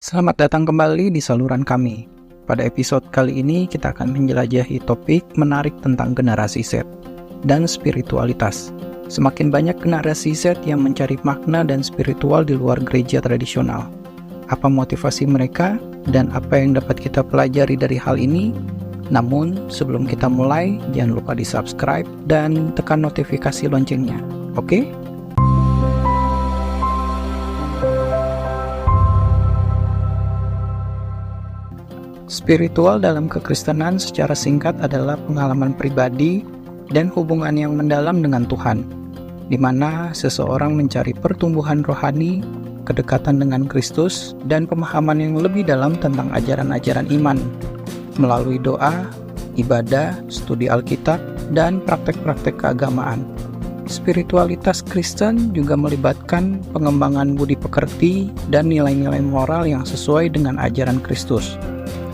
Selamat datang kembali di saluran kami. Pada episode kali ini kita akan menjelajahi topik menarik tentang generasi Z dan spiritualitas. Semakin banyak generasi Z yang mencari makna dan spiritual di luar gereja tradisional. Apa motivasi mereka dan apa yang dapat kita pelajari dari hal ini? Namun, sebelum kita mulai, jangan lupa di-subscribe dan tekan notifikasi loncengnya. Oke? Spiritual dalam kekristenan secara singkat adalah pengalaman pribadi dan hubungan yang mendalam dengan Tuhan, di mana seseorang mencari pertumbuhan rohani, kedekatan dengan Kristus, dan pemahaman yang lebih dalam tentang ajaran-ajaran iman, melalui doa, ibadah, studi Alkitab, dan praktek-praktek keagamaan. Spiritualitas Kristen juga melibatkan pengembangan budi pekerti dan nilai-nilai moral yang sesuai dengan ajaran Kristus.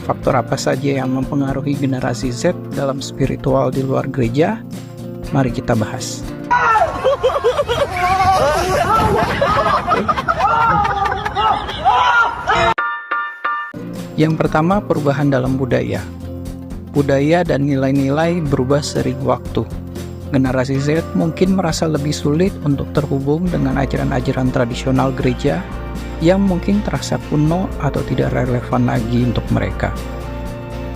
Faktor apa saja yang mempengaruhi generasi Z dalam spiritual di luar gereja? Mari kita bahas. Yang pertama, perubahan dalam budaya. Budaya dan nilai-nilai berubah seiring waktu. Generasi Z mungkin merasa lebih sulit untuk terhubung dengan ajaran-ajaran tradisional gereja yang mungkin terasa kuno atau tidak relevan lagi untuk mereka.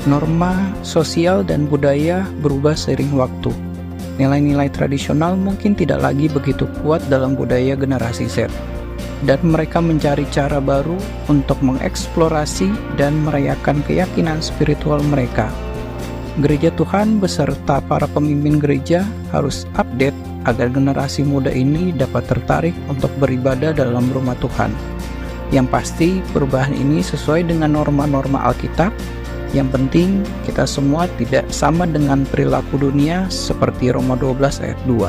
Norma, sosial, dan budaya berubah seiring waktu. Nilai-nilai tradisional mungkin tidak lagi begitu kuat dalam budaya generasi Z, dan mereka mencari cara baru untuk mengeksplorasi dan merayakan keyakinan spiritual mereka. Gereja Tuhan beserta para pemimpin gereja harus update agar generasi muda ini dapat tertarik untuk beribadah dalam rumah Tuhan. Yang pasti, perubahan ini sesuai dengan norma-norma Alkitab. Yang penting, kita semua tidak sama dengan perilaku dunia seperti Roma 12 ayat 2.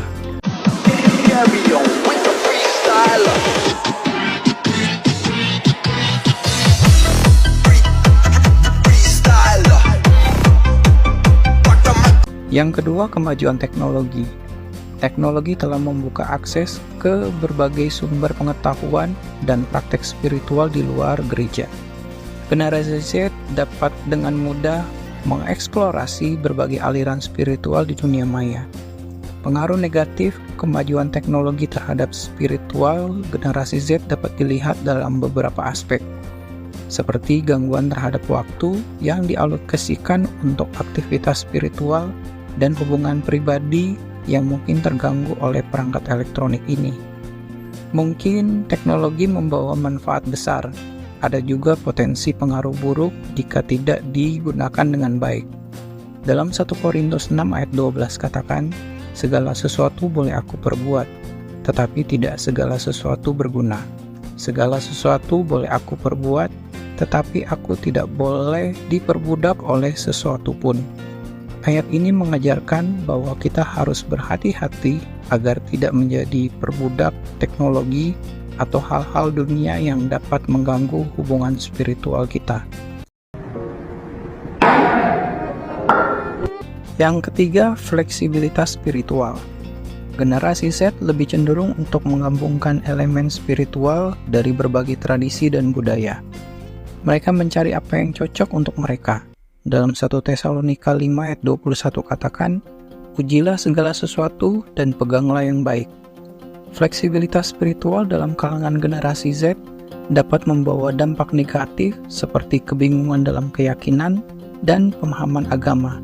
Yang kedua, kemajuan teknologi. Teknologi telah membuka akses ke berbagai sumber pengetahuan dan praktek spiritual di luar gereja. Generasi Z dapat dengan mudah mengeksplorasi berbagai aliran spiritual di dunia maya. Pengaruh negatif kemajuan teknologi terhadap spiritual generasi Z dapat dilihat dalam beberapa aspek, seperti gangguan terhadap waktu yang dialokasikan untuk aktivitas spiritual dan hubungan pribadi yang mungkin terganggu oleh perangkat elektronik ini. Mungkin teknologi membawa manfaat besar, ada juga potensi pengaruh buruk jika tidak digunakan dengan baik. Dalam 1 Korintus 6 ayat 12 katakan, segala sesuatu boleh aku perbuat, tetapi tidak segala sesuatu berguna. Segala sesuatu boleh aku perbuat, tetapi aku tidak boleh diperbudak oleh sesuatu pun. Ayat ini mengajarkan bahwa kita harus berhati-hati agar tidak menjadi perbudak teknologi atau hal-hal dunia yang dapat mengganggu hubungan spiritual kita. Yang ketiga, fleksibilitas spiritual. Generasi Z lebih cenderung untuk menggabungkan elemen spiritual dari berbagai tradisi dan budaya. Mereka mencari apa yang cocok untuk mereka. Dalam 1 Tesalonika 5 ayat 21 katakan, ujilah segala sesuatu dan peganglah yang baik. Fleksibilitas spiritual dalam kalangan generasi Z dapat membawa dampak negatif seperti kebingungan dalam keyakinan dan pemahaman agama.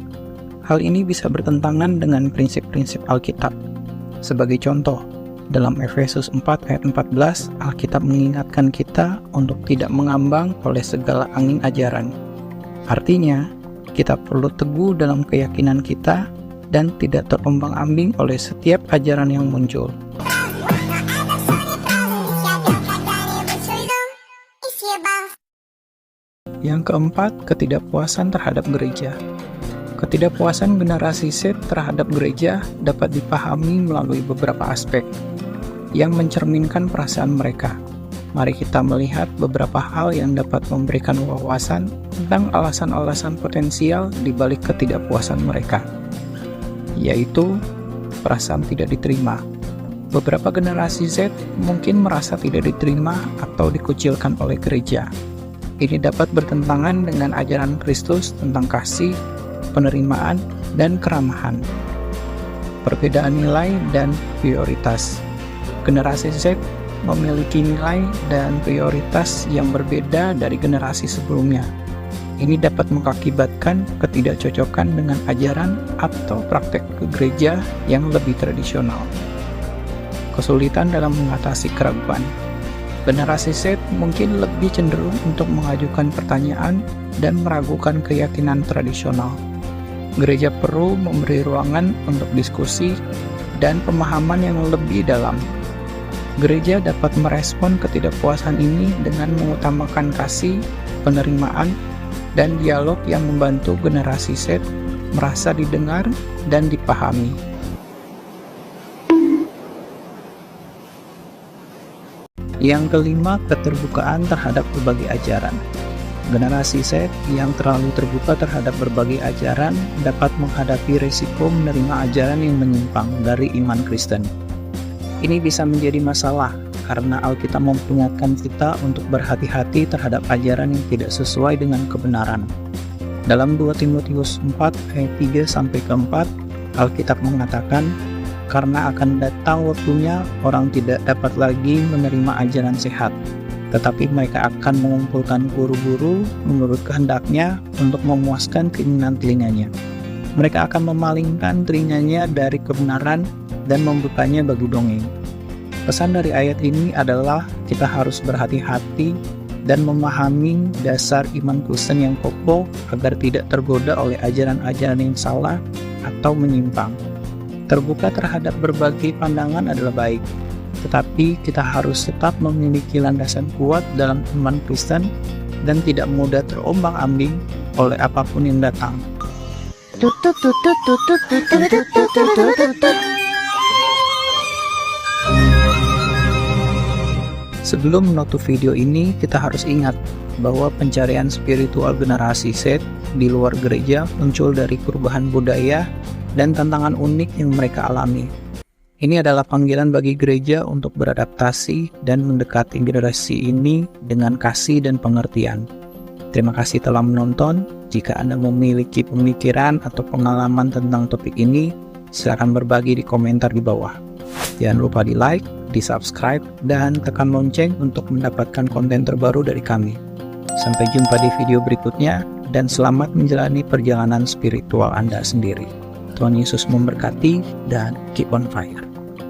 Hal ini bisa bertentangan dengan prinsip-prinsip Alkitab. Sebagai contoh, dalam Efesus 4 ayat 14, Alkitab mengingatkan kita untuk tidak mengambang oleh segala angin ajaran. Artinya, kita perlu teguh dalam keyakinan kita dan tidak terombang-ambing oleh setiap ajaran yang muncul. Yang keempat, ketidakpuasan terhadap gereja. Ketidakpuasan generasi Z terhadap gereja dapat dipahami melalui beberapa aspek yang mencerminkan perasaan mereka. Mari kita melihat beberapa hal yang dapat memberikan wawasan tentang alasan-alasan potensial di balik ketidakpuasan mereka, yaitu perasaan tidak diterima. Beberapa generasi Z mungkin merasa tidak diterima atau dikucilkan oleh gereja. Ini dapat bertentangan dengan ajaran Kristus tentang kasih, penerimaan, dan keramahan. Perbedaan nilai dan prioritas. Generasi Z memiliki nilai dan prioritas yang berbeda dari generasi sebelumnya. Ini dapat mengakibatkan ketidakcocokan dengan ajaran atau praktek gereja yang lebih tradisional. Kesulitan dalam mengatasi keraguan. Generasi Z mungkin lebih cenderung untuk mengajukan pertanyaan dan meragukan keyakinan tradisional. Gereja perlu memberi ruangan untuk diskusi dan pemahaman yang lebih dalam. Gereja dapat merespon ketidakpuasan ini dengan mengutamakan kasih, penerimaan, dan dialog yang membantu generasi Z merasa didengar dan dipahami. Yang kelima, keterbukaan terhadap berbagai ajaran. Generasi Z yang terlalu terbuka terhadap berbagai ajaran dapat menghadapi risiko menerima ajaran yang menyimpang dari iman Kristen. Ini bisa menjadi masalah karena Alkitab memperingatkan kita untuk berhati-hati terhadap ajaran yang tidak sesuai dengan kebenaran. Dalam 2 Timotius 4 ayat 3-4, Alkitab mengatakan, "Karena akan datang waktunya orang tidak dapat lagi menerima ajaran sehat, tetapi mereka akan mengumpulkan guru-guru menurut kehendaknya untuk memuaskan keinginan telinganya. Mereka akan memalingkan telinganya dari kebenaran dan membukanya bagi dongeng." Pesan dari ayat ini adalah kita harus berhati-hati dan memahami dasar iman Kristen yang kokoh agar tidak tergoda oleh ajaran-ajaran yang salah atau menyimpang. Terbuka terhadap berbagai pandangan adalah baik, tetapi kita harus tetap memiliki landasan kuat dalam iman Kristen dan tidak mudah terombang-ambing oleh apapun yang datang. Sebelum menutup video ini, kita harus ingat bahwa pencarian spiritual generasi Z di luar gereja muncul dari perubahan budaya dan tantangan unik yang mereka alami. Ini adalah panggilan bagi gereja untuk beradaptasi dan mendekati generasi ini dengan kasih dan pengertian. Terima kasih telah menonton. Jika Anda memiliki pemikiran atau pengalaman tentang topik ini, silakan berbagi di komentar di bawah. Jangan lupa di like, di subscribe, dan tekan lonceng untuk mendapatkan konten terbaru dari kami. Sampai jumpa di video berikutnya, dan selamat menjalani perjalanan spiritual Anda sendiri. Tuhan Yesus memberkati, dan keep on fire.